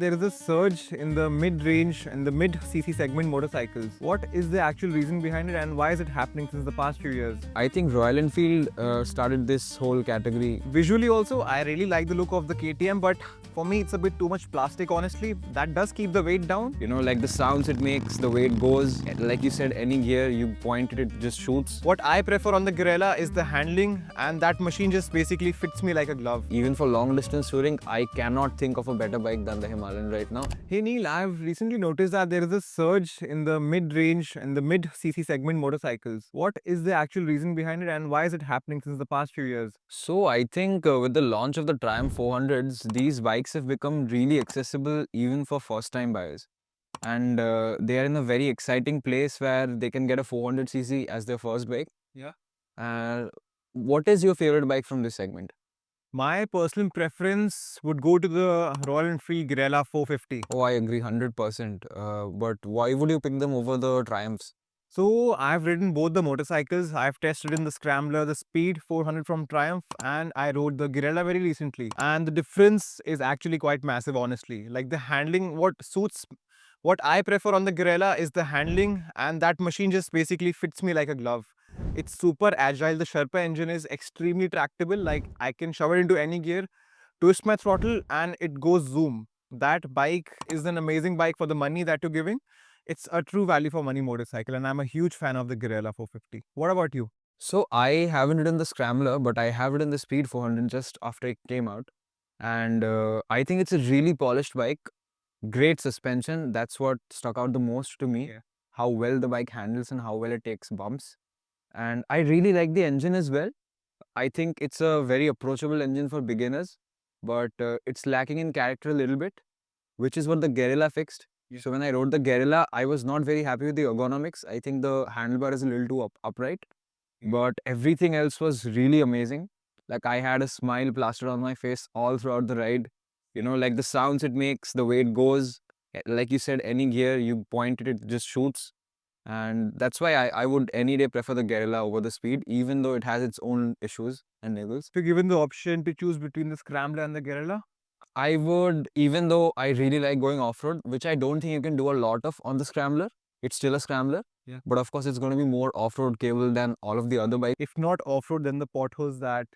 There is a surge in the mid-range and the mid-cc segment motorcycles. What is the actual reason behind it and why is it happening since the past few years? I think Royal Enfield started this whole category. Visually also, I really like the look of the KTM, but for me it's a bit too much plastic honestly. That does keep the weight down. You know, like the sounds it makes, the way it goes. Like you said, any gear you point it just shoots. What I prefer on the Guerilla is the handling, and that machine just basically fits me like a glove. Even for long distance touring, I cannot think of a better bike than the Himalayan right now. Hey Neil, I've recently noticed that there is a surge in the mid-range and the mid-cc segment motorcycles. What is the actual reason behind it and why is it happening since the past few years? So I think with the launch of the Triumph 400s, these bikes have become really accessible even for first-time buyers. And they are in a very exciting place where they can get a 400cc as their first bike. Yeah. What is your favorite bike from this segment? My personal preference would go to the Royal Enfield Guerilla 450. Oh, I agree 100%. But why would you pick them over the Triumphs? So I've ridden both the motorcycles. I've tested in the Scrambler, the Speed 400 from Triumph, and I rode the Guerilla very recently. And the difference is actually quite massive, honestly. Like the handling, what I prefer on the Guerilla is the handling, and that machine just basically fits me like a glove. It's super agile. The Sherpa engine is extremely tractable. Like I can shove it into any gear, twist my throttle, and it goes zoom. That bike is an amazing bike for the money that you're giving. It's a true value for money motorcycle, and I'm a huge fan of the Guerilla 450. What about you? So I haven't ridden the Scrambler, but I have ridden the Speed 400 just after it came out. And I think it's a really polished bike. Great suspension. That's what stuck out the most to me. Yeah. How well the bike handles and how well it takes bumps. And I really like the engine as well. I think it's a very approachable engine for beginners, but it's lacking in character a little bit, which is what the Guerilla fixed. Yeah. So when I rode the Guerilla, I was not very happy with the ergonomics. I think the handlebar is a little too upright, but everything else was really amazing. Like I had a smile plastered on my face all throughout the ride. You know, like the sounds it makes, the way it goes. Like you said, any gear you point it, it just shoots. And that's why I would any day prefer the Guerilla over the Speed, even though it has its own issues and niggles. If you're given the option to choose between the Scrambler and the Guerilla, I would, even though I really like going off-road, which I don't think you can do a lot of on the Scrambler. It's still a Scrambler. Yeah. But of course, it's going to be more off-road capable than all of the other bikes. if not off-road, then the potholes that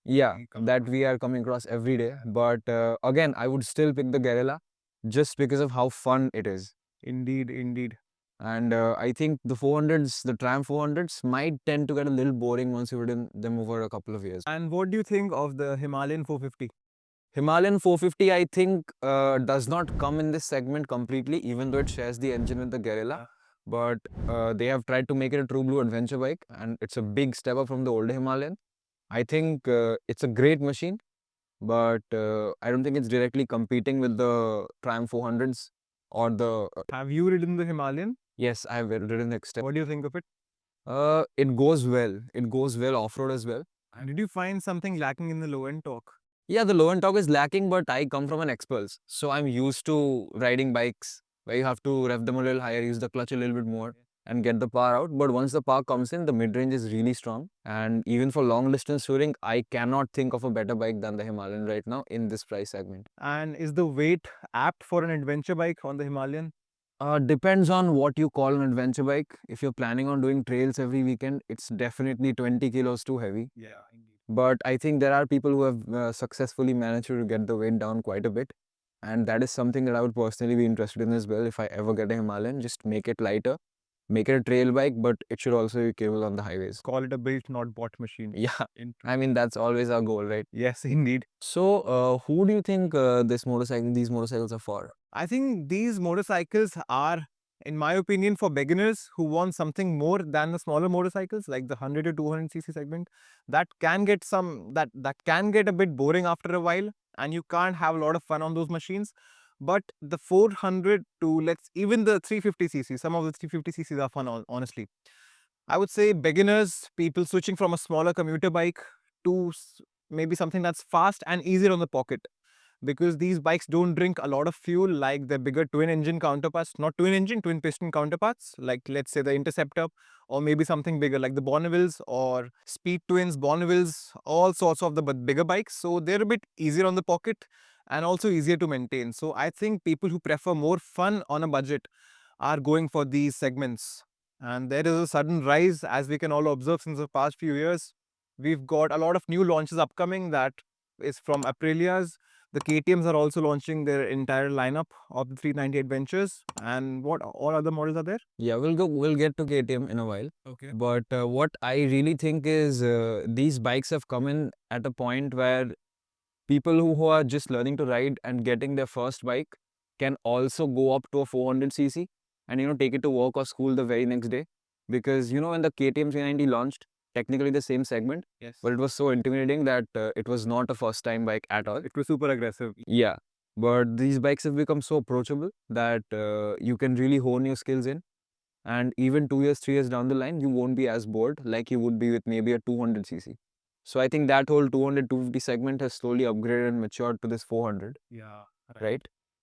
Yeah, we come that across. we are coming across every day. But again, I would still pick the Guerilla just because of how fun it is. Indeed, indeed. And I think the 400s, the Triumph 400s might tend to get a little boring once you've ridden them over a couple of years. And what do you think of the Himalayan 450? Himalayan 450, I think, does not come in this segment completely, even though it shares the engine with the Guerilla. But they have tried to make it a true blue adventure bike, and it's a big step up from the older Himalayan. I think it's a great machine, but I don't think it's directly competing with the Triumph 400s or the... Have you ridden the Himalayan? Yes, I've ridden the Extep. What do you think of it? It goes well. It goes well off-road as well. And did you find something lacking in the low-end torque? Yeah, the low end torque is lacking, but I come from an X-Pulse. So I'm used to riding bikes where you have to rev them a little higher, use the clutch a little bit more and get the power out. But once the power comes in, the mid-range is really strong. And even for long distance touring, I cannot think of a better bike than the Himalayan right now in this price segment. And is the weight apt for an adventure bike on the Himalayan? Depends on what you call an adventure bike. If you're planning on doing trails every weekend, it's definitely 20 kilos too heavy. Yeah, indeed. But I think there are people who have successfully managed to get the weight down quite a bit. And that is something that I would personally be interested in as well. If I ever get a Himalayan, just make it lighter, make it a trail bike, but it should also be capable on the highways. Call it a built, not bought machine. Yeah, I mean, that's always our goal, right? Yes, indeed. So who do you think these motorcycles are for? I think these motorcycles are, in my opinion, for beginners who want something more than the smaller motorcycles like the 100 to 200cc segment. That can get that can get a bit boring after a while, and you can't have a lot of fun on those machines. But the 400 to even the 350cc, some of the 350cc's are fun, honestly. I would say beginners, people switching from a smaller commuter bike to maybe something that's fast and easier on the pocket, because these bikes don't drink a lot of fuel like their bigger twin engine counterparts, not twin engine, twin piston counterparts, like let's say the Interceptor, or maybe something bigger like the Bonnevilles or Speed Twins, Bonnevilles, all sorts of the bigger bikes. So they're a bit easier on the pocket and also easier to maintain. So I think people who prefer more fun on a budget are going for these segments. And there is a sudden rise, as we can all observe since the past few years. We've got a lot of new launches upcoming that is from Aprilia's. The KTMs are also launching their entire lineup of the 390 Adventures. And what all other models are there? Yeah, we'll get to KTM in a while. Okay. But what I really think is these bikes have come in at a point where people who are just learning to ride and getting their first bike can also go up to a 400cc and take it to work or school the very next day. Because when the KTM 390 launched, technically the same segment, Yes. but it was so intimidating that it was not a first time bike at all. It was super aggressive. Yeah, but these bikes have become so approachable that you can really hone your skills in. And even 2 years, 3 years down the line, you won't be as bored like you would be with maybe a 200cc. So I think that whole 200, 250 segment has slowly upgraded and matured to this 400, Yeah. right?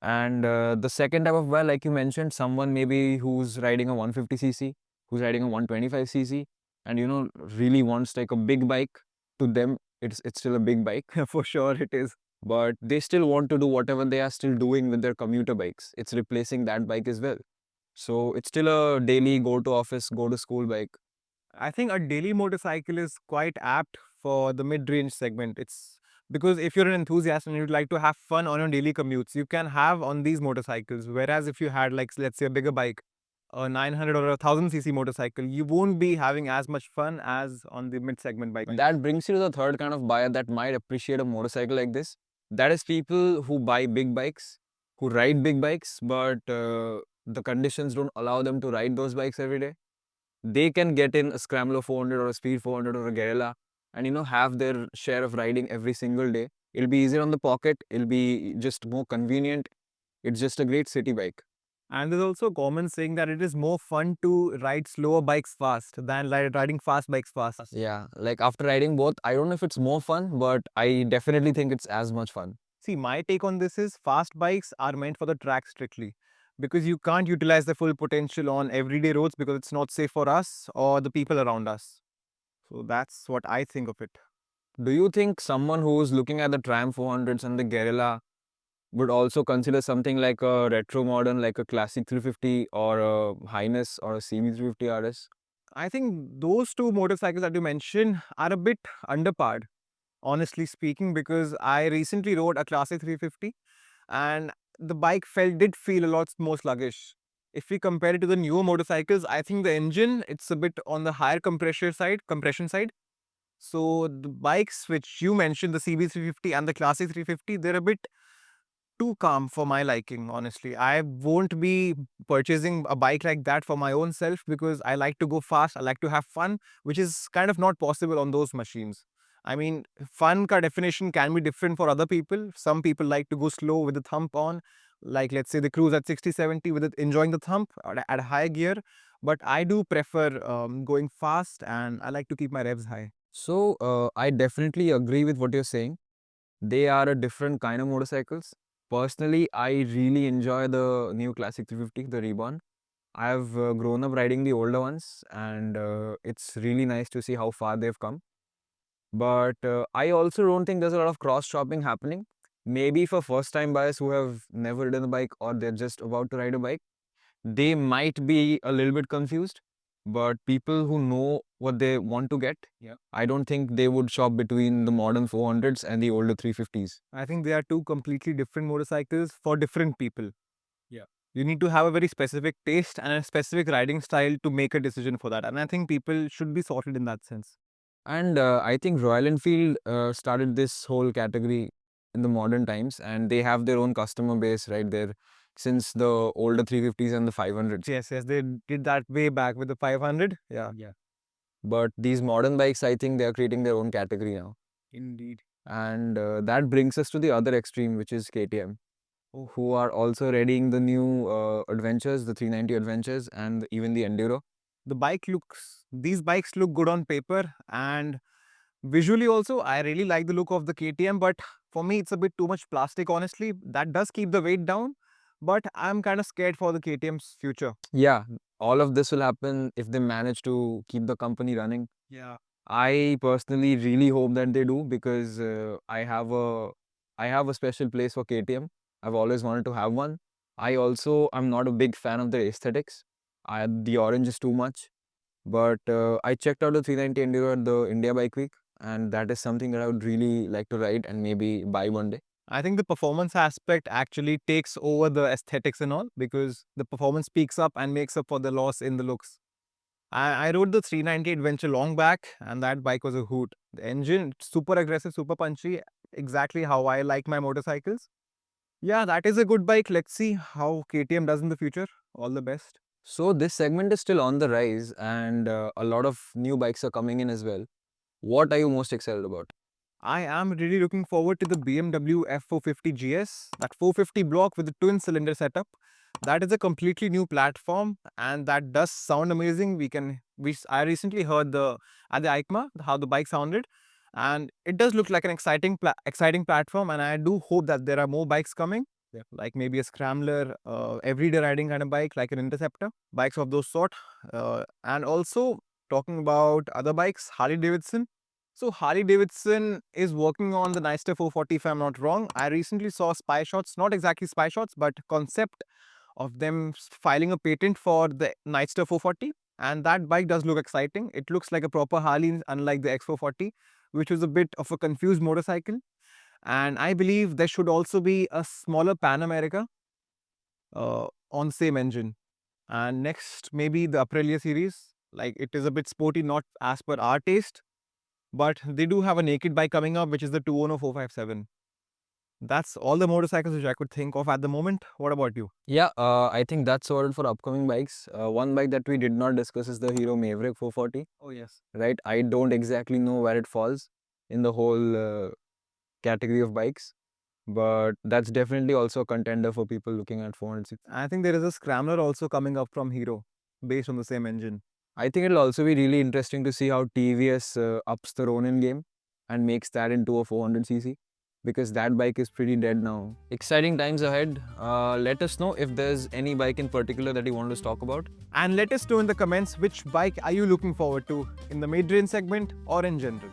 And the second type of buyer, like you mentioned, someone maybe who's riding a 150cc, who's riding a 125cc, and really wants like a big bike. To them, it's still a big bike. For sure, it is. But they still want to do whatever they are still doing with their commuter bikes. It's replacing that bike as well. So it's still a daily go to office, go to school bike. I think a daily motorcycle is quite apt for the mid-range segment. It's because if you're an enthusiast and you'd like to have fun on your daily commutes, you can have on these motorcycles. Whereas if you had, like, let's say a bigger bike, a 900 or a 1000cc motorcycle, you won't be having as much fun as on the mid-segment bike. That brings you to the third kind of buyer that might appreciate a motorcycle like this. That is people who buy big bikes, who ride big bikes, but the conditions don't allow them to ride those bikes every day. They can get in a Scrambler 400 or a Speed 400 or a Guerilla and have their share of riding every single day. It'll be easier on the pocket, it'll be just more convenient. It's just a great city bike. And there's also a common saying that it is more fun to ride slower bikes fast than riding fast bikes fast. Yeah, like after riding both, I don't know if it's more fun, but I definitely think it's as much fun. See, my take on this is fast bikes are meant for the track strictly, because you can't utilize the full potential on everyday roads because it's not safe for us or the people around us. So that's what I think of it. Do you think someone who's looking at the Tram 400s and the Guerilla would also consider something like a retro modern, like a classic 350 or a Highness or a CB 350 RS? I think those two motorcycles that you mentioned are a bit underpowered, honestly speaking, because I recently rode a classic 350 and the bike did feel a lot more sluggish. If we compare it to the newer motorcycles, I think the engine, it's a bit on the higher compression side. So the bikes which you mentioned, the CB 350 and the classic 350, they're a bit too calm for my liking, honestly. I won't be purchasing a bike like that for my own self because I like to go fast, I like to have fun, which is kind of not possible on those machines. I mean, fun ka definition can be different for other people. Some people like to go slow with the thump on, like let's say they cruise at 60, 70 with it, enjoying the thump at high gear. But I do prefer going fast and I like to keep my revs high. So, I definitely agree with what you're saying. They are a different kind of motorcycles. Personally, I really enjoy the new Classic 350, the Reborn. I've grown up riding the older ones, and it's really nice to see how far they've come. But I also don't think there's a lot of cross shopping happening. Maybe for first time buyers who have never ridden a bike or they're just about to ride a bike, they might be a little bit confused. But people who know what they want to get, Yeah. I don't think they would shop between the modern 400s and the older 350s. I think they are two completely different motorcycles for different people. Yeah. You need to have a very specific taste and a specific riding style to make a decision for that. And I think people should be sorted in that sense. And I think Royal Enfield started this whole category in the modern times, and they have their own customer base right there since the older 350s and the 500s. Yes, yes, they did that way back with the 500. Yeah. Yeah. But these modern bikes, I think they are creating their own category now. Indeed. And that brings us to the other extreme, which is KTM, Oh. who are also readying the new adventures, the 390 adventures, and even the Enduro. These bikes look good on paper and visually also. I really like the look of the KTM, but for me, it's a bit too much plastic, honestly. That does keep the weight down, but I'm kind of scared for the KTM's future. Yeah, all of this will happen if they manage to keep the company running. Yeah. I personally really hope that they do because I have a I have a special place for KTM. I've always wanted to have one. I also am not a big fan of the aesthetics. The orange is too much. But I checked out the 390 Enduro at the India Bike Week, and that is something that I would really like to ride and maybe buy one day. I think the performance aspect actually takes over the aesthetics and all, because the performance peaks up and makes up for the loss in the looks. I rode the 390 Adventure long back, and that bike was a hoot. The engine, super aggressive, super punchy, exactly how I like my motorcycles. Yeah, that is a good bike. Let's see how KTM does in the future. All the best. So this segment is still on the rise, and a lot of new bikes are coming in as well. What are you most excited about? I am really looking forward to the BMW F450 GS, that 450 block with the twin cylinder setup. That is a completely new platform, and that does sound amazing. I recently heard at the EICMA how the bike sounded, and it does look like an exciting platform. And I do hope that there are more bikes coming. Yeah. Like maybe a scrambler, everyday riding kind of bike, like an Interceptor, bikes of those sort. And also talking about other bikes, Harley Davidson. So Harley Davidson is working on the Nightster 440, if I'm not wrong. I recently saw spy shots, not exactly spy shots, but concept of them filing a patent for the Nightster 440. And that bike does look exciting. It looks like a proper Harley, unlike the X440, which was a bit of a confused motorcycle. And I believe there should also be a smaller Pan America on the same engine. And next, maybe the Aprilia series. Like, it is a bit sporty, not as per our taste, but they do have a naked bike coming up, which is the 210 457. That's all the motorcycles which I could think of at the moment. What about you? Yeah, I think that's all for upcoming bikes. One bike that we did not discuss is the Hero Maverick 440. Oh, yes. Right? I don't exactly know where it falls in the whole category of bikes, but that's definitely also a contender for people looking at 460. I think there is a Scrambler also coming up from Hero based on the same engine. I think it'll also be really interesting to see how TVS ups the Ronin game and makes that into a 400cc, because that bike is pretty dead now. Exciting times ahead. Let us know if there's any bike in particular that you want us to talk about. And let us know in the comments which bike are you looking forward to in the mid-range segment or in general.